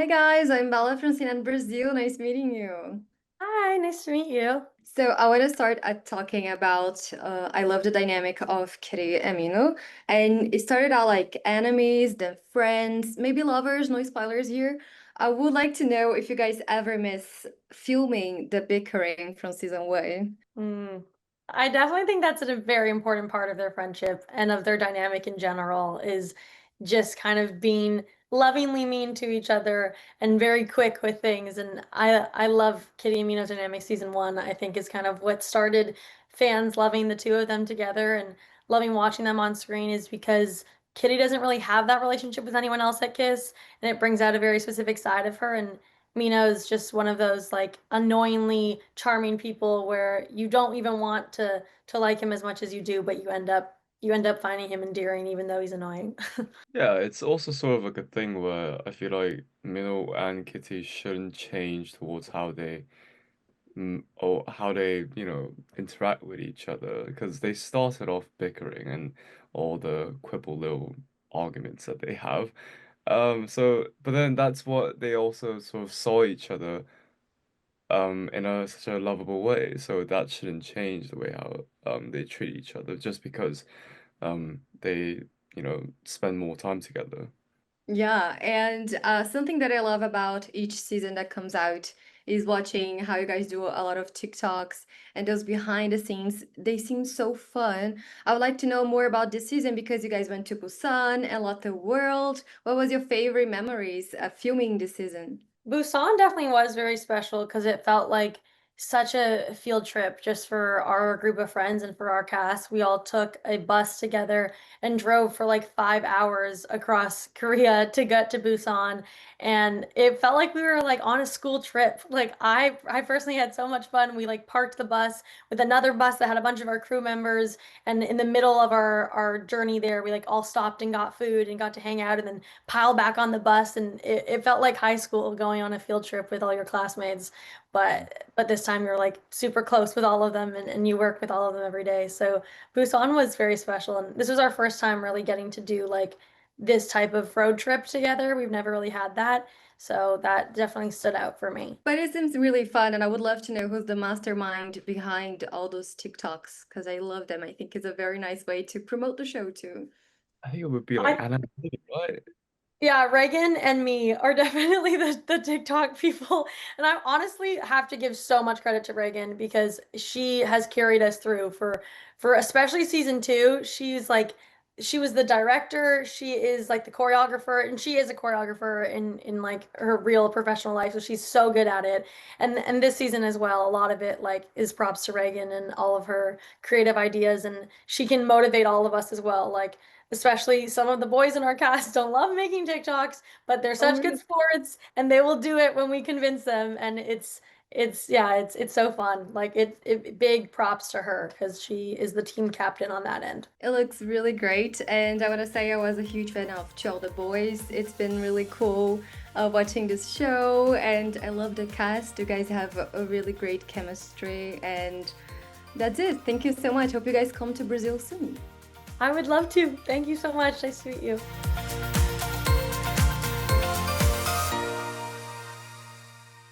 guys, I'm Bella from CNN Brazil. Nice meeting you. Hi, nice to meet you. So I want to start at talking about I love the dynamic of Kitty and Minho. And it started out like enemies, then friends, maybe lovers, no spoilers here. I would like to know if you guys ever miss filming the bickering from season one. Mm. I definitely think that's a very important part of their friendship and of their dynamic in general is just kind of being lovingly mean to each other and very quick with things. And I love Kitty and Mino's dynamic season one. I think is kind of what started fans loving the two of them together and loving watching them on screen is because Kitty doesn't really have that relationship with anyone else at Kiss, and it brings out a very specific side of her. And Mina is just one of those like annoyingly charming people where you don't even want to like him as much as you do, but you end up finding him endearing even though he's annoying. Yeah, it's also sort of like a thing where I feel like Minho and Kitty shouldn't change towards how they or how they, interact with each other because they started off bickering and all the quibble little arguments that they have. But then that's what they also sort of saw each other in a such a lovable way. So that shouldn't change the way how they treat each other just because they, spend more time together. Yeah, and something that I love about each season that comes out is watching how you guys do a lot of TikToks and those behind the scenes. They seem so fun. I would like to know more about this season because you guys went to Busan and lot the world. What was your favorite memories of filming this season? Busan definitely was very special because it felt like such a field trip just for our group of friends and for our cast. We all took a bus together and drove for like 5 hours across Korea to get to Busan. And it felt like we were like on a school trip. Like I personally had so much fun. We like parked the bus with another bus that had a bunch of our crew members. And in the middle of our journey there, we like all stopped and got food and got to hang out and then pile back on the bus, and it felt like high school going on a field trip with all your classmates, but this time you're like super close with all of them, and you work with all of them every day. So Busan was very special, and this was our first time really getting to do like this type of road trip together. We've never really had that, so that definitely stood out for me. But it seems really fun, and I would love to know who's the mastermind behind all those TikToks because I love them. I think it's a very nice way to promote the show too. I think it would be like I Anna, right? Yeah, Reagan and me are definitely the TikTok people. And I honestly have to give so much credit to Reagan because she has carried us through for especially season two. She was the director, she is like the choreographer, and she is a choreographer in like her real professional life. So she's so good at it. And this season as well, a lot of it like is props to Reagan and all of her creative ideas, and she can motivate all of us as well. Like especially some of the boys in our cast don't love making TikToks, but they're Oh, such good really? sports and they will do it when we convince them. And it's so fun. Like it big props to her because she is the team captain on that end. It looks really great, and I want to say I was a huge fan of Chill the Boys. It's been really cool watching this show, and I love the cast. You guys have a really great chemistry, and that's it. Thank you so much. Hope you guys come to Brazil soon. I would love to. Thank you so much. Nice to meet you.